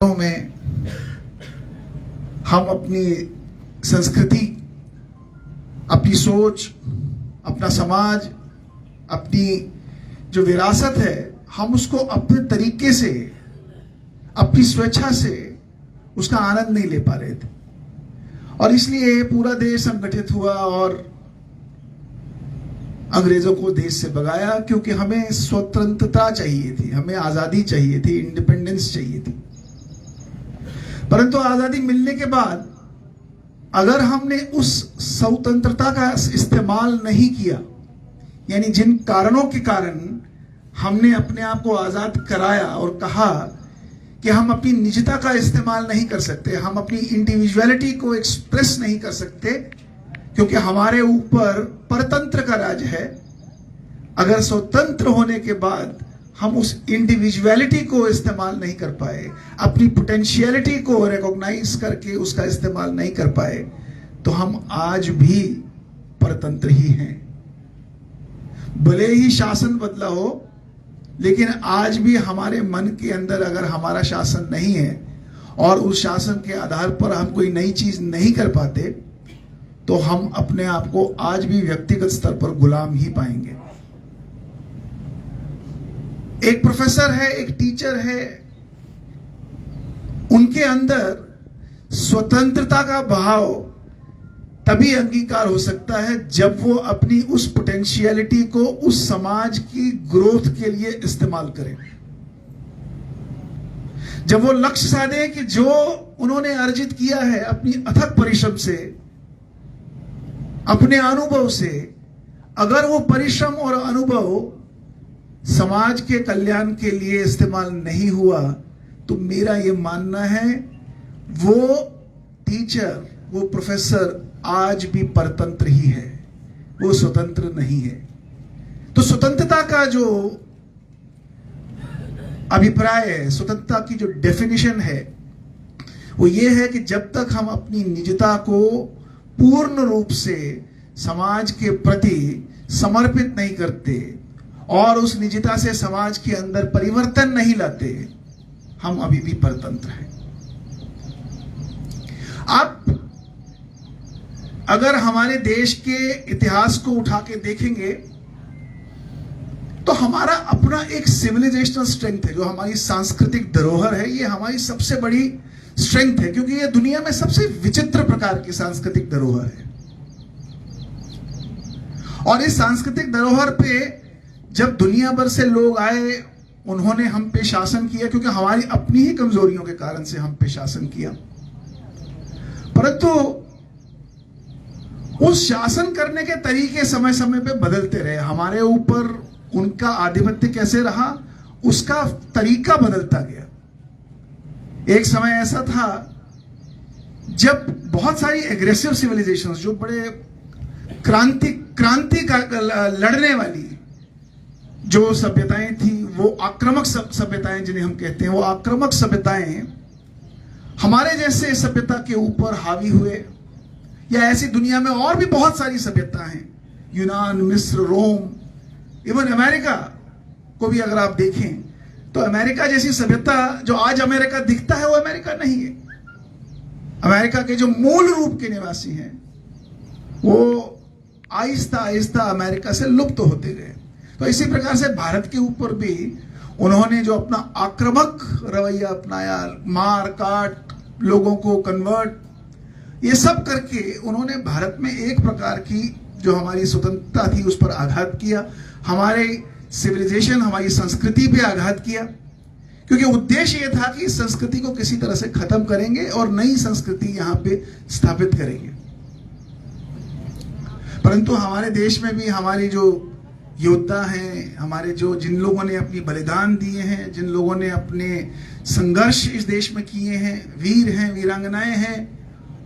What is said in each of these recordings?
में हम अपनी संस्कृति, अपनी सोच, अपना समाज, अपनी जो विरासत है, हम उसको अपने तरीके से, अपनी स्वेच्छा से उसका आनंद नहीं ले पा रहे थे। और इसलिए पूरा देश संगठित हुआ और अंग्रेजों को देश से भगाया, क्योंकि हमें स्वतंत्रता चाहिए थी, हमें आजादी चाहिए थी, इंडिपेंडेंस चाहिए थी। परंतु आजादी मिलने के बाद अगर हमने उस स्वतंत्रता का इस्तेमाल नहीं किया, यानी जिन कारणों के कारण हमने अपने आप को आजाद कराया और कहा कि हम अपनी निजता का इस्तेमाल नहीं कर सकते, हम अपनी इंडिविजुअलिटी को एक्सप्रेस नहीं कर सकते, क्योंकि हमारे ऊपर परतंत्र का राज है। अगर स्वतंत्र होने के बाद हम उस इंडिविजुअलिटी को इस्तेमाल नहीं कर पाए, अपनी पोटेंशियलिटी को रिकॉग्नाइज करके उसका इस्तेमाल नहीं कर पाए, तो हम आज भी परतंत्र ही हैं। भले ही शासन बदला हो, लेकिन आज भी हमारे मन के अंदर अगर हमारा शासन नहीं है और उस शासन के आधार पर हम कोई नई चीज नहीं कर पाते, तो हम अपने आप को आज भी व्यक्तिगत स्तर पर गुलाम ही पाएंगे। एक प्रोफेसर है, एक टीचर है, उनके अंदर स्वतंत्रता का भाव तभी अंगीकार हो सकता है जब वो अपनी उस पोटेंशियलिटी को उस समाज की ग्रोथ के लिए इस्तेमाल करें, जब वो लक्ष्य साधे कि जो उन्होंने अर्जित किया है अपनी अथक परिश्रम से, अपने अनुभव से, अगर वो परिश्रम और अनुभव समाज के कल्याण के लिए इस्तेमाल नहीं हुआ, तो मेरा ये मानना है वो टीचर, वो प्रोफेसर आज भी परतंत्र ही है, वो स्वतंत्र नहीं है। तो स्वतंत्रता का जो अभिप्राय है, स्वतंत्रता की जो डेफिनेशन है, वो ये है कि जब तक हम अपनी निजता को पूर्ण रूप से समाज के प्रति समर्पित नहीं करते और उस निजता से समाज के अंदर परिवर्तन नहीं लाते, हम अभी भी परतंत्र हैं। आप अगर हमारे देश के इतिहास को उठा के देखेंगे तो हमारा अपना एक सिविलाइजेशनल स्ट्रेंथ है, जो हमारी सांस्कृतिक धरोहर है, ये हमारी सबसे बड़ी स्ट्रेंथ है, क्योंकि ये दुनिया में सबसे विचित्र प्रकार की सांस्कृतिक धरोहर है। और इस सांस्कृतिक धरोहर पे जब दुनिया भर से लोग आए, उन्होंने हम पे शासन किया, क्योंकि हमारी अपनी ही कमजोरियों के कारण से हम पे शासन किया। परंतु उस शासन करने के तरीके समय समय पे बदलते रहे, हमारे ऊपर उनका आधिपत्य कैसे रहा उसका तरीका बदलता गया। एक समय ऐसा था जब बहुत सारी एग्रेसिव सिविलाइजेशंस, जो बड़े क्रांति का लड़ने वाली जो सभ्यताएं थी, वो आक्रामक सभ्यताएं जिन्हें हम कहते हैं, वो आक्रामक सभ्यताएं हमारे जैसे सभ्यता के ऊपर हावी हुए। या ऐसी दुनिया में और भी बहुत सारी सभ्यता हैं, यूनान, मिस्र, रोम, इवन अमेरिका को भी अगर आप देखें तो अमेरिका जैसी सभ्यता जो आज अमेरिका दिखता है, वो अमेरिका नहीं है। अमेरिका के जो मूल रूप के निवासी हैं, वो आहिस्ता आहिस्ता अमेरिका से लुप्त होते गए। तो इसी प्रकार से भारत के ऊपर भी उन्होंने जो अपना आक्रामक रवैया अपनाया, मार काट, लोगों को कन्वर्ट, ये सब करके उन्होंने भारत में एक प्रकार की जो हमारी स्वतंत्रता थी उस पर आघात किया, हमारे सिविलाइजेशन, हमारी संस्कृति पे आघात किया, क्योंकि उद्देश्य ये था कि इस संस्कृति को किसी तरह से खत्म करेंगे और नई संस्कृति यहां पे स्थापित करेंगे। परंतु हमारे देश में भी हमारी जो योद्धा हैं, हमारे जो जिन लोगों ने अपनी बलिदान दिए हैं, जिन लोगों ने अपने संघर्ष इस देश में किए हैं, वीर हैं, वीरांगनाएं हैं,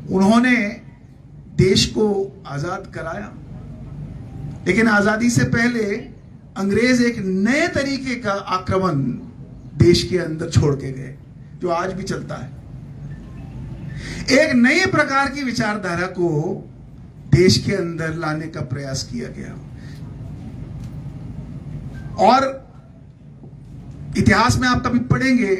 उन्होंने देश को आजाद कराया। लेकिन आजादी से पहले अंग्रेज एक नए तरीके का आक्रमण देश के अंदर छोड़ के गए, जो आज भी चलता है। एक नए प्रकार की विचारधारा को देश के अंदर लाने का प्रयास किया गया। और इतिहास में आप कभी पढ़ेंगे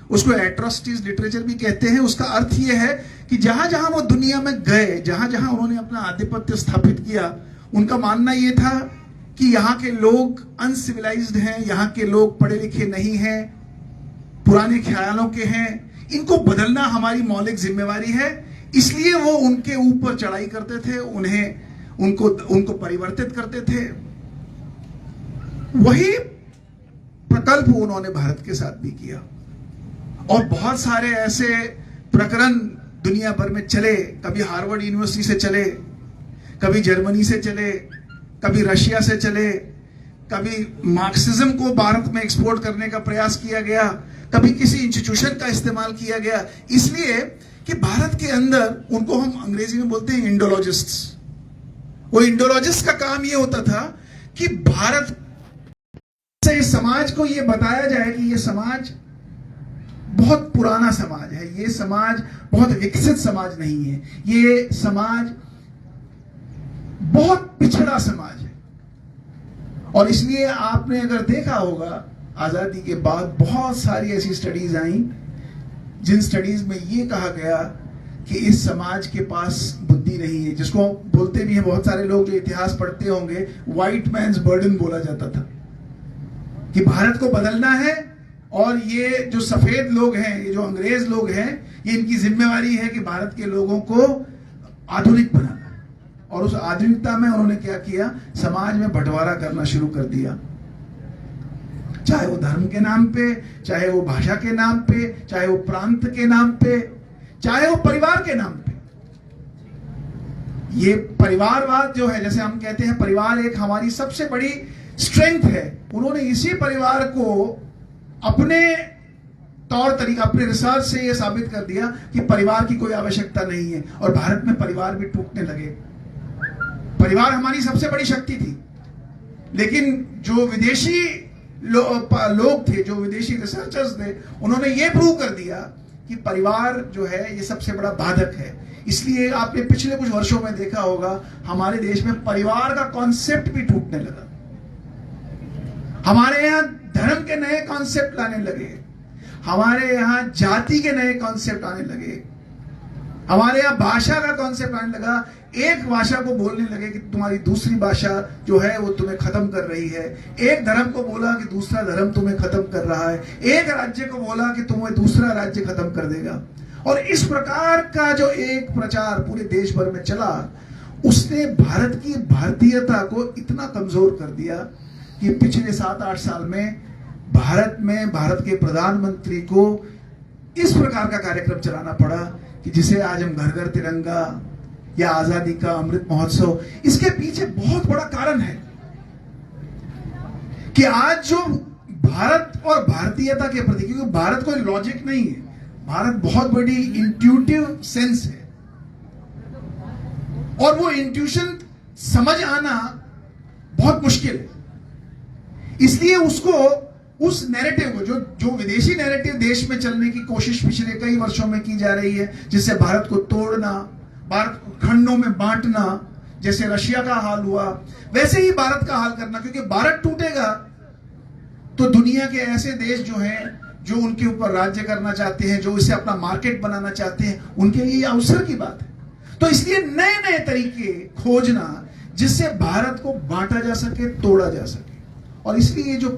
उसको एट्रोसिटीज लिटरेचर भी कहते हैं। उसका अर्थ यह है कि जहां जहां वो दुनिया में गए, जहां जहां उन्होंने अपना आधिपत्य स्थापित किया, उनका मानना यह था कि यहाँ के लोग अनसिविलाइज्ड हैं, यहाँ के लोग पढ़े लिखे नहीं हैं, पुराने ख्यालों के हैं, इनको बदलना हमारी मौलिक जिम्मेवारी है। इसलिए वो उनके ऊपर चढ़ाई करते थे, उनको परिवर्तित करते थे। वही प्रकल्प उन्होंने भारत के साथ भी किया और बहुत सारे ऐसे प्रकरण दुनिया भर में चले। कभी हार्वर्ड यूनिवर्सिटी से चले, कभी जर्मनी से चले, कभी रशिया से चले, कभी मार्क्सिज्म को भारत में एक्सपोर्ट करने का प्रयास किया गया, कभी किसी इंस्टीट्यूशन का इस्तेमाल किया गया। इसलिए कि भारत के अंदर, उनको हम अंग्रेजी में बोलते हैं इंडोलॉजिस्ट्स, वो इंडोलॉजिस्ट का काम ये होता था कि भारत से इस समाज को ये बताया जाए कि ये समाज बहुत पुराना समाज है, ये समाज बहुत विकसित समाज नहीं है, ये समाज बहुत पिछड़ा समाज है। और इसलिए आपने अगर देखा होगा आजादी के बाद बहुत सारी ऐसी स्टडीज आई जिन स्टडीज में ये कहा गया कि इस समाज के पास बुद्धि नहीं है, जिसको बोलते भी हैं बहुत सारे लोग जो इतिहास पढ़ते होंगे, व्हाइट मैन्स बर्डन बोला जाता था कि भारत को बदलना है और ये जो सफेद लोग हैं, ये जो अंग्रेज लोग हैं, ये इनकी जिम्मेवारी है कि भारत के लोगों को आधुनिक बनाना। और उस आधुनिकता में उन्होंने क्या किया, समाज में बंटवारा करना शुरू कर दिया, चाहे वो धर्म के नाम पे, चाहे वो भाषा के नाम पे, चाहे वो प्रांत के नाम पे, चाहे वो परिवार के नाम पे। ये परिवारवाद जो है, जैसे हम कहते हैं परिवार एक हमारी सबसे बड़ी स्ट्रेंथ है, उन्होंने इसी परिवार को अपने तौर तरीका, अपने रिसर्च से यह साबित कर दिया कि परिवार की कोई आवश्यकता नहीं है। और भारत में परिवार भी टूटने लगे। परिवार हमारी सबसे बड़ी शक्ति थी, लेकिन जो विदेशी लोग थे, जो विदेशी रिसर्चर्स थे, उन्होंने ये प्रूव कर दिया कि परिवार जो है ये सबसे बड़ा बाधक है। इसलिए आपने पिछले कुछ वर्षों में देखा होगा हमारे देश में परिवार का कॉन्सेप्ट भी टूटने लगा। हमारे यहाँ धर्म के नए कॉन्सेप्ट आने लगे, हमारे यहाँ जाति के नए कॉन्सेप्ट आने लगे, हमारे यहाँ भाषा का कॉन्सेप्ट आने लगा। एक भाषा को बोलने लगे कि तुम्हारी दूसरी भाषा जो है वो तुम्हें खत्म कर रही है। एक धर्म को बोला कि दूसरा धर्म तुम्हें खत्म कर रहा है। एक राज्य को बोला कि तुम्हें दूसरा राज्य खत्म कर देगा। और इस प्रकार का जो एक प्रचार पूरे देश भर में चला, उसने भारत की भारतीयता को इतना कमजोर कर दिया कि पिछले 7-8 साल में भारत के प्रधानमंत्री को इस प्रकार का कार्यक्रम चलाना पड़ा कि जिसे आज हम घर घर तिरंगा या आजादी का अमृत महोत्सव, इसके पीछे बहुत बड़ा कारण है कि आज जो भारत और भारतीयता के प्रति, क्योंकि भारत कोई लॉजिक नहीं है, भारत बहुत बड़ी इंट्यूटिव सेंस है और वो इंट्यूशन समझ आना बहुत मुश्किल है। इसलिए उसको, उस नैरेटिव को, जो विदेशी नैरेटिव देश में चलने की कोशिश पिछले कई वर्षों में की जा रही है, जिससे भारत को तोड़ना, भारत को खंडों में बांटना, जैसे रशिया का हाल हुआ वैसे ही भारत का हाल करना, क्योंकि भारत टूटेगा तो दुनिया के ऐसे देश जो हैं, जो उनके ऊपर राज्य करना चाहते हैं, जो इसे अपना मार्केट बनाना चाहते हैं, उनके लिए अवसर की बात है। तो इसलिए नए नए तरीके खोजना जिससे भारत को बांटा जा सके, तोड़ा जा सके। और इसलिए जो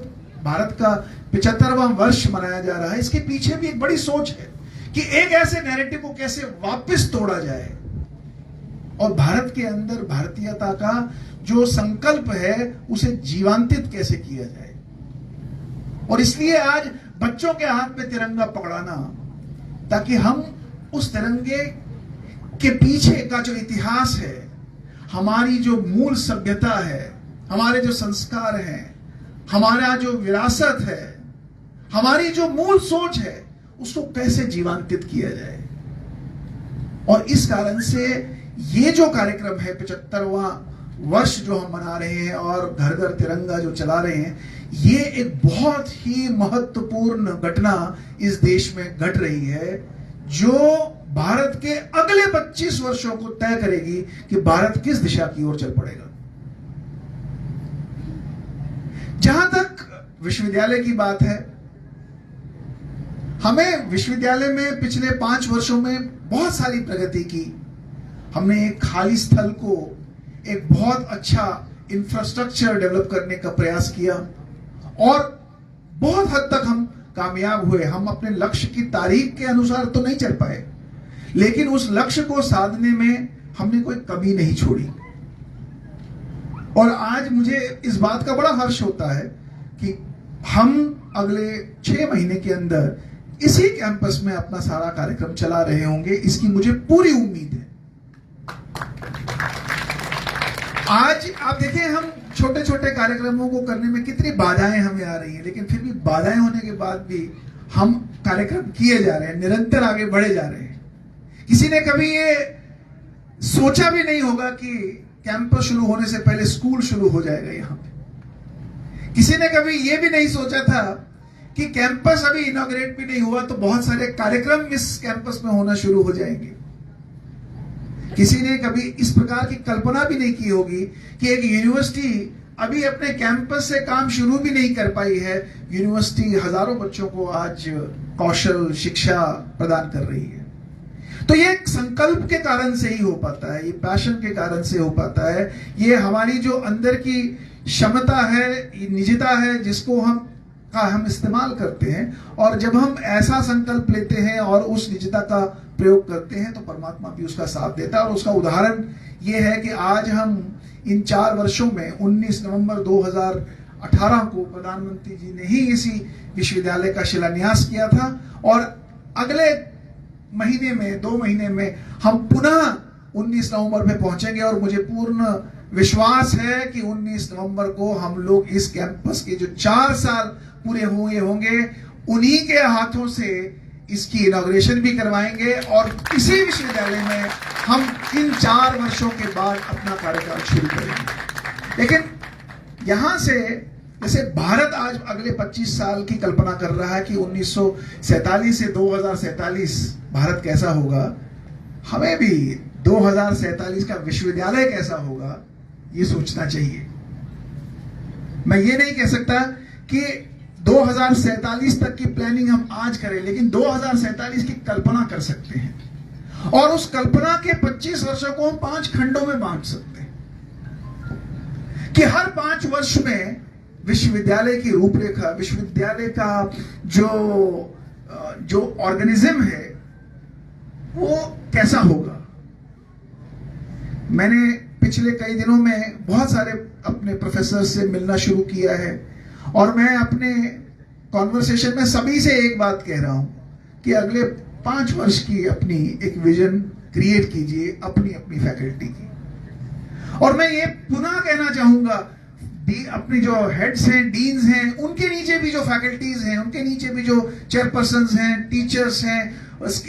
भारत का 75वां वर्ष मनाया जा रहा है, इसके पीछे भी एक बड़ी सोच है कि एक ऐसे नैरेटिव को कैसे वापस तोड़ा जाए और भारत के अंदर भारतीयता का जो संकल्प है उसे जीवांतित कैसे किया जाए। और इसलिए आज बच्चों के हाथ में तिरंगा पकड़ाना, ताकि हम उस तिरंगे के पीछे का जो इतिहास है, हमारी जो मूल सभ्यता है, हमारे जो संस्कार हैं, हमारा जो विरासत है, हमारी जो मूल सोच है, उसको कैसे जीवांतित किया जाए। और इस कारण से ये जो कार्यक्रम है 75वां वर्ष जो हम मना रहे हैं और घर घर तिरंगा जो चला रहे हैं, ये एक बहुत ही महत्वपूर्ण घटना इस देश में घट रही है, जो भारत के अगले 25 वर्षों को तय करेगी कि भारत किस दिशा की ओर चल पड़ेगा। जहां तक विश्वविद्यालय की बात है, हमें विश्वविद्यालय में पिछले 5 वर्षों में बहुत सारी प्रगति की। हमने एक खाली स्थल को एक बहुत अच्छा इंफ्रास्ट्रक्चर डेवलप करने का प्रयास किया और बहुत हद तक हम कामयाब हुए। हम अपने लक्ष्य की तारीख के अनुसार तो नहीं चल पाए, लेकिन उस लक्ष्य को साधने में हमने कोई कमी नहीं छोड़ी। और आज मुझे इस बात का बड़ा हर्ष होता है कि हम अगले 6 महीने के अंदर इसी कैंपस में अपना सारा कार्यक्रम चला रहे होंगे, इसकी मुझे पूरी उम्मीद है। आज आप देखें, हम छोटे छोटे कार्यक्रमों को करने में कितनी बाधाएं हमें आ रही हैं, लेकिन फिर भी बाधाएं होने के बाद भी हम कार्यक्रम किए जा रहे हैं, निरंतर आगे बढ़े जा रहे हैं। किसी ने कभी ये सोचा भी नहीं होगा कि कैंपस शुरू होने से पहले स्कूल शुरू हो जाएगा यहां पे। किसी ने कभी ये भी नहीं सोचा था कि कैंपस अभी इनॉग्रेट भी नहीं हुआ तो बहुत सारे कार्यक्रम इस कैंपस में होना शुरू हो जाएंगे। किसी ने कभी इस प्रकार की कल्पना भी नहीं की होगी कि एक यूनिवर्सिटी अभी अपने कैंपस से काम शुरू भी नहीं कर पाई है, यूनिवर्सिटी हजारों बच्चों को आज कौशल शिक्षा प्रदान कर रही है। तो ये एक संकल्प के कारण से ही हो पाता है, ये पैशन के कारण से हो पाता है। ये हमारी जो अंदर की क्षमता है, निजता है, जिसको हम इस्तेमाल करते हैं। और जब हम ऐसा संकल्प लेते हैं और उस निजता का प्रयोग करते हैं तो परमात्मा भी उसका साथ देता है। और उसका उदाहरण ये है कि आज हम इन 4 वर्षों में 19 नवंबर 2018 को प्रधानमंत्री जी ने ही इसी विश्वविद्यालय का शिलान्यास किया था और अगले महीने में 2 महीने में हम पुनः 19 नवंबर में पहुंचेंगे। और मुझे पूर्ण विश्वास है कि 19 नवंबर को हम लोग इस कैंपस के जो 4 साल पूरे हुए होंगे, उन्हीं के हाथों से इसकी इनॉग्रेशन भी करवाएंगे और इसी विश्वविद्यालय में हम इन 4 वर्षों के बाद अपना कार्यकाल शुरू करेंगे। लेकिन यहां से जैसे भारत आज अगले 25 साल की कल्पना कर रहा है कि 1947 से 2047 भारत कैसा होगा, हमें भी 2047 का विश्वविद्यालय कैसा होगा ये सोचना चाहिए। मैं ये नहीं कह सकता कि 2047 तक की प्लानिंग हम आज करें, लेकिन 2047 की कल्पना कर सकते हैं और उस कल्पना के 25 वर्षों को हम 5 खंडों में बांट सकते हैं कि हर 5 वर्ष में विश्वविद्यालय की रूपरेखा, विश्वविद्यालय का जो ऑर्गेनिज्म है वो कैसा होगा। मैंने पिछले कई दिनों में बहुत सारे अपने प्रोफेसर से मिलना शुरू किया है और मैं अपने कॉन्वर्सेशन में सभी से एक बात कह रहा हूं कि अगले 5 वर्ष की अपनी एक विजन क्रिएट कीजिए अपनी अपनी फैकल्टी की। और मैं ये पुनः कहना चाहूंगा, अपनी जो हेड्स हैं, डीन्स हैं, उनके नीचे भी जो फैकल्टीज हैं, उनके नीचे भी जो चेयरपर्सन्स हैं, टीचर्स हैं,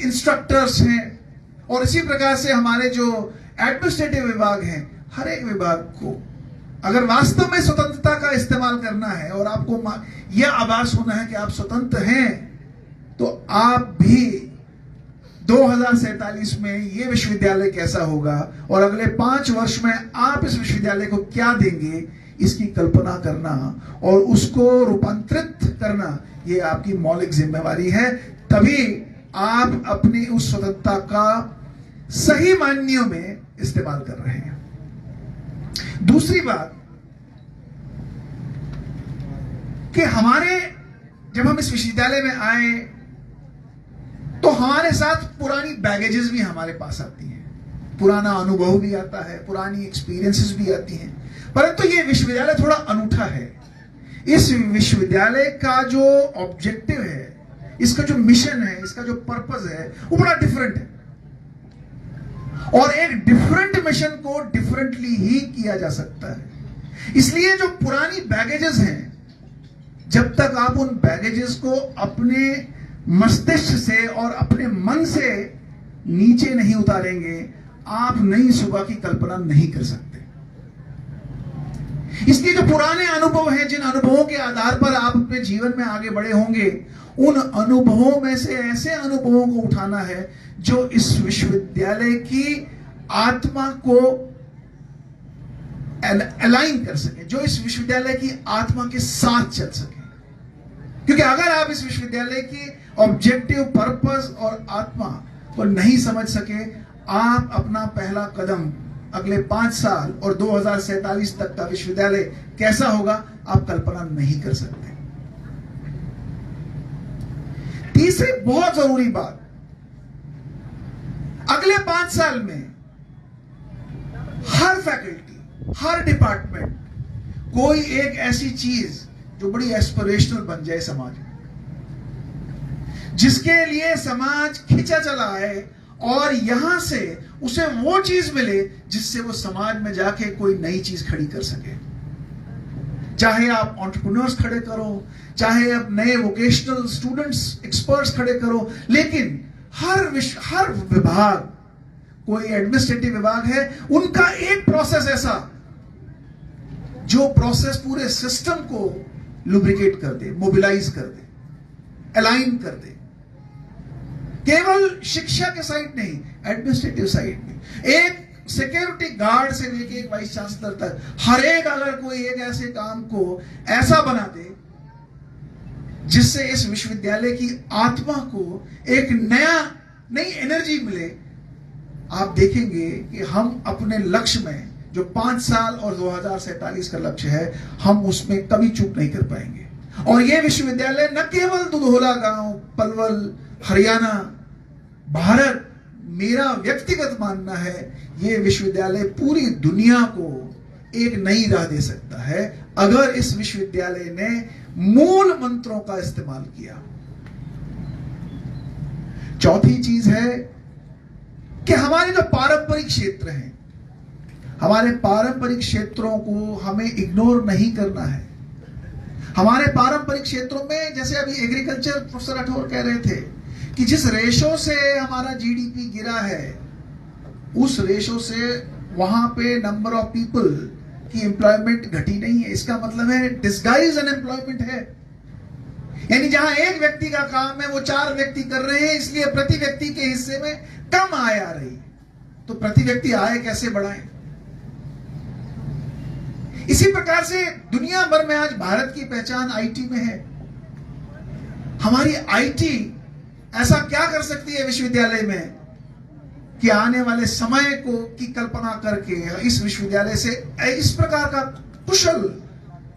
इंस्ट्रक्टर्स हैं और इसी प्रकार से हमारे जो एडमिनिस्ट्रेटिव विभाग हैं, हर एक विभाग को अगर वास्तव में स्वतंत्रता का इस्तेमाल करना है और आपको यह आभास होना है कि आप स्वतंत्र हैं, तो आप भी 2047 में ये विश्वविद्यालय कैसा होगा और अगले 5 वर्ष में आप इस विश्वविद्यालय को क्या देंगे, इसकी कल्पना करना और उसको रूपांतरित करना, ये आपकी मौलिक जिम्मेवारी है। तभी आप अपनी उस स्वतंत्रता का सही मायनों में इस्तेमाल कर रहे हैं। दूसरी बात कि जब हम इस विश्वविद्यालय में आए तो हमारे साथ पुरानी बैगेजेस भी हमारे पास आती हैं, पुराना अनुभव भी आता है, पुरानी एक्सपीरियंसेस भी आती हैं। परंतु ये विश्वविद्यालय थोड़ा अनूठा है। इस विश्वविद्यालय का जो ऑब्जेक्टिव है, इसका जो मिशन है, इसका जो पर्पस है, वो बड़ा डिफरेंट है और एक डिफरेंट मिशन को डिफरेंटली ही किया जा सकता है। इसलिए जो पुरानी बैगेजेस हैं, जब तक आप उन बैगेजेस को अपने मस्तिष्क से और अपने मन से नीचे नहीं उतारेंगे, आप नई सुबह की कल्पना नहीं कर सकते। इसलिए जो पुराने अनुभव हैं, जिन अनुभवों के आधार पर आप अपने जीवन में आगे बढ़े होंगे, उन अनुभवों में से ऐसे अनुभवों को उठाना है जो इस विश्वविद्यालय की आत्मा को अलाइन कर सके, जो इस विश्वविद्यालय की आत्मा के साथ चल सके। क्योंकि अगर आप इस विश्वविद्यालय की ऑब्जेक्टिव, पर्पस और आत्मा को नहीं समझ सके, आप अपना पहला कदम अगले 5 साल और 2047 तक का विश्वविद्यालय कैसा होगा आप कल्पना नहीं कर सकते। तीसरी बहुत जरूरी बात, अगले 5 साल में हर फैकल्टी, हर डिपार्टमेंट कोई एक ऐसी चीज जो बड़ी एस्पिरेशनल बन जाए समाज में, जिसके लिए समाज खिंचा चला है और यहां से उसे वो चीज मिले जिससे वो समाज में जाके कोई नई चीज खड़ी कर सके। चाहे आप एंटरप्रेन्योर्स खड़े करो, चाहे आप नए वोकेशनल स्टूडेंट्स, एक्सपर्ट्स खड़े करो, लेकिन हर विभाग, कोई एडमिनिस्ट्रेटिव विभाग है, उनका एक प्रोसेस ऐसा जो प्रोसेस पूरे सिस्टम को लुब्रिकेट कर दे, मोबिलाइज कर दे, अलाइन कर दे। केवल शिक्षा के साइड नहीं, एडमिनिस्ट्रेटिव साइड में, एक सिक्योरिटी गार्ड से लेके एक वाइस चांसलर तक, हर एक अगर कोई एक ऐसे काम को ऐसा बना दे जिससे इस विश्वविद्यालय की आत्मा को एक नई एनर्जी मिले, आप देखेंगे कि हम अपने लक्ष्य में जो 5 साल और 2047 का लक्ष्य है, हम उसमें कभी चूक नहीं कर पाएंगे। और यह विश्वविद्यालय न केवल दुधोला गांव, पलवल, हरियाणा, भारत, मेरा व्यक्तिगत मानना है, यह विश्वविद्यालय पूरी दुनिया को एक नई राह दे सकता है अगर इस विश्वविद्यालय ने मूल मंत्रों का इस्तेमाल किया। चौथी चीज है कि हमारे जो पारंपरिक क्षेत्र हैं, हमारे पारंपरिक क्षेत्रों को हमें इग्नोर नहीं करना है। हमारे पारंपरिक क्षेत्रों में, जैसे अभी एग्रीकल्चर प्रोफेसर राठौर कह रहे थे कि जिस रेशो से हमारा जीडीपी गिरा है, उस रेशो से वहां पे नंबर ऑफ पीपल की एम्प्लॉयमेंट घटी नहीं है। इसका मतलब है डिस्गाइज अनएम्प्लॉयमेंट है, यानी जहां एक व्यक्ति का काम है वो 4 व्यक्ति कर रहे हैं, इसलिए प्रति व्यक्ति के हिस्से में कम आय आ रही। तो प्रति व्यक्ति आय कैसे बढ़ाएं? इसी प्रकार से दुनिया भर में आज भारत की पहचान आईटी में है। हमारी आईटी ऐसा क्या कर सकती है विश्वविद्यालय में कि आने वाले समय को की कल्पना करके इस विश्वविद्यालय से इस प्रकार का कुशल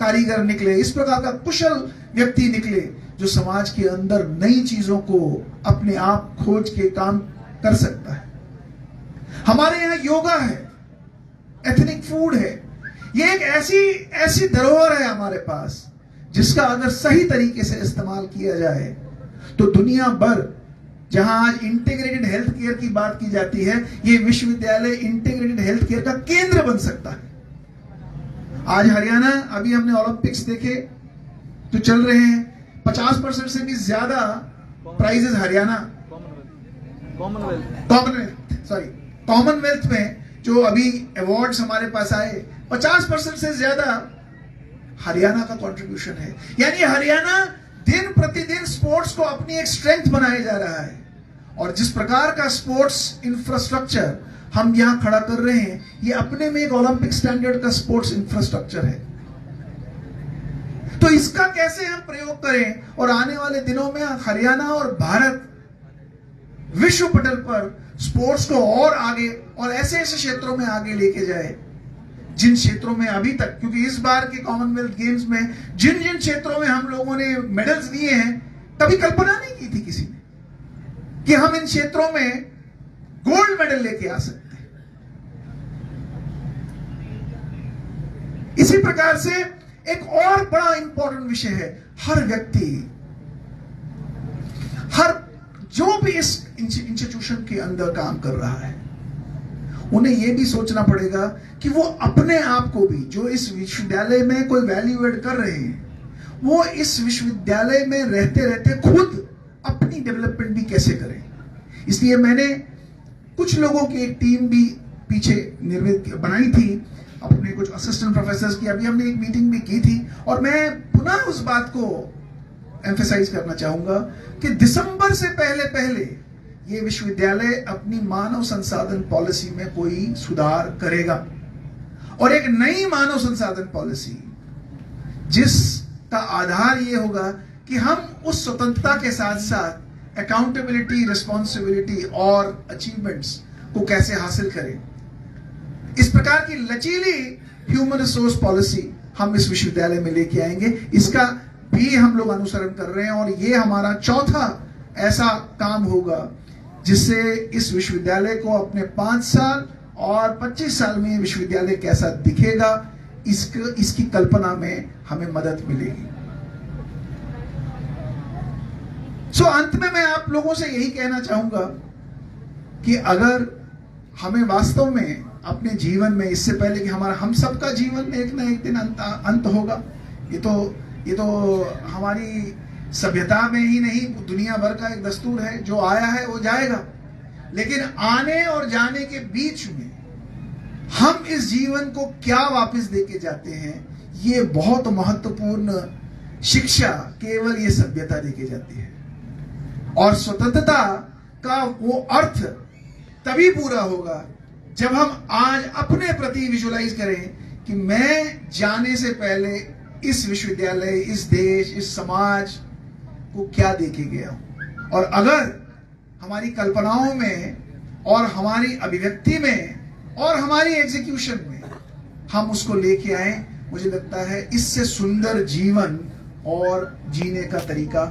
कारीगर निकले, इस प्रकार का कुशल व्यक्ति निकले जो समाज के अंदर नई चीजों को अपने आप खोज के काम कर सकता है। हमारे यहाँ योगा है, एथनिक फूड है, ये एक ऐसी धरोहर है हमारे पास जिसका अगर सही तरीके से इस्तेमाल किया जाए तो दुनिया भर जहां आज इंटीग्रेटेड हेल्थ केयर की बात की जाती है, ये विश्वविद्यालय इंटीग्रेटेड हेल्थ केयर का केंद्र बन सकता है। आज हरियाणा, अभी हमने ओलंपिक्स देखे तो चल रहे हैं, 50% से भी ज्यादा प्राइजेस हरियाणा, कॉमनवेल्थ में जो अभी अवार्ड्स हमारे पास आए, 50% से ज्यादा हरियाणा का कंट्रीब्यूशन है। यानी हरियाणा दिन प्रतिदिन स्पोर्ट्स को अपनी एक स्ट्रेंथ बनाया जा रहा है, और जिस प्रकार का स्पोर्ट्स इंफ्रास्ट्रक्चर हम यहां खड़ा कर रहे हैं, ये अपने में एक ओलंपिक स्टैंडर्ड का स्पोर्ट्स इंफ्रास्ट्रक्चर है। तो इसका कैसे हम प्रयोग करें और आने वाले दिनों में हरियाणा और भारत विश्व पटल पर स्पोर्ट्स को और आगे और ऐसे ऐसे क्षेत्रों में आगे लेके जाए जिन क्षेत्रों में अभी तक, क्योंकि इस बार के कॉमनवेल्थ गेम्स में जिन जिन क्षेत्रों में हम लोगों ने मेडल्स लिए हैं, कभी कल्पना नहीं की थी किसी ने कि हम इन क्षेत्रों में गोल्ड मेडल लेके आ सकते हैं। इसी प्रकार से एक और बड़ा इंपॉर्टेंट विषय है, हर व्यक्ति, हर जो भी इस इंस्टीट्यूशन के अंदर काम कर रहा है, उन्हें यह भी सोचना पड़ेगा कि वो अपने आप को भी, जो इस विश्वविद्यालय में कोई वैल्यू एड कर रहे हैं, वो इस विश्वविद्यालय में रहते रहते खुद अपनी डेवलपमेंट भी कैसे करें। इसलिए मैंने कुछ लोगों की एक टीम भी पीछे निर्मित बनाई थी, अपने कुछ असिस्टेंट प्रोफेसर्स की। अभी हमने एक मीटिंग भी की थी, और मैं पुनः उस बात को एम्फेसाइज करना चाहूंगा कि दिसंबर से पहले ये विश्वविद्यालय अपनी मानव संसाधन पॉलिसी में कोई सुधार करेगा, और एक नई मानव संसाधन पॉलिसी जिसका आधार ये होगा कि हम उस स्वतंत्रता के साथ साथ अकाउंटेबिलिटी, रिस्पॉन्सिबिलिटी और अचीवमेंट्स को कैसे हासिल करें। इस प्रकार की लचीली ह्यूमन रिसोर्स पॉलिसी हम इस विश्वविद्यालय में लेके आएंगे। इसका भी हम लोग अनुसरण कर रहे हैं और ये हमारा चौथा ऐसा काम होगा जिससे इस विश्वविद्यालय को अपने 5 साल और 25 साल में विश्वविद्यालय कैसा दिखेगा इसकी कल्पना में हमें मदद मिलेगी। अंत में मैं आप लोगों से यही कहना चाहूंगा कि अगर हमें वास्तव में अपने जीवन में, इससे पहले कि हम सबका जीवन एक ना एक दिन अंत होगा, ये तो हमारी सभ्यता में ही नहीं दुनिया भर का एक दस्तूर है, जो आया है वो जाएगा। लेकिन आने और जाने के बीच में हम इस जीवन को क्या वापस देके जाते हैं, ये बहुत महत्वपूर्ण शिक्षा केवल ये सभ्यता देके जाती है। और स्वतंत्रता का वो अर्थ तभी पूरा होगा जब हम आज अपने प्रति विजुअलाइज करें कि मैं जाने से पहले इस विश्वविद्यालय, इस देश, इस समाज को क्या देके गया हूं। और अगर हमारी कल्पनाओं में और हमारी अभिव्यक्ति में और हमारी एग्जीक्यूशन में हम उसको लेके आए, मुझे लगता है इससे सुंदर जीवन और जीने का तरीका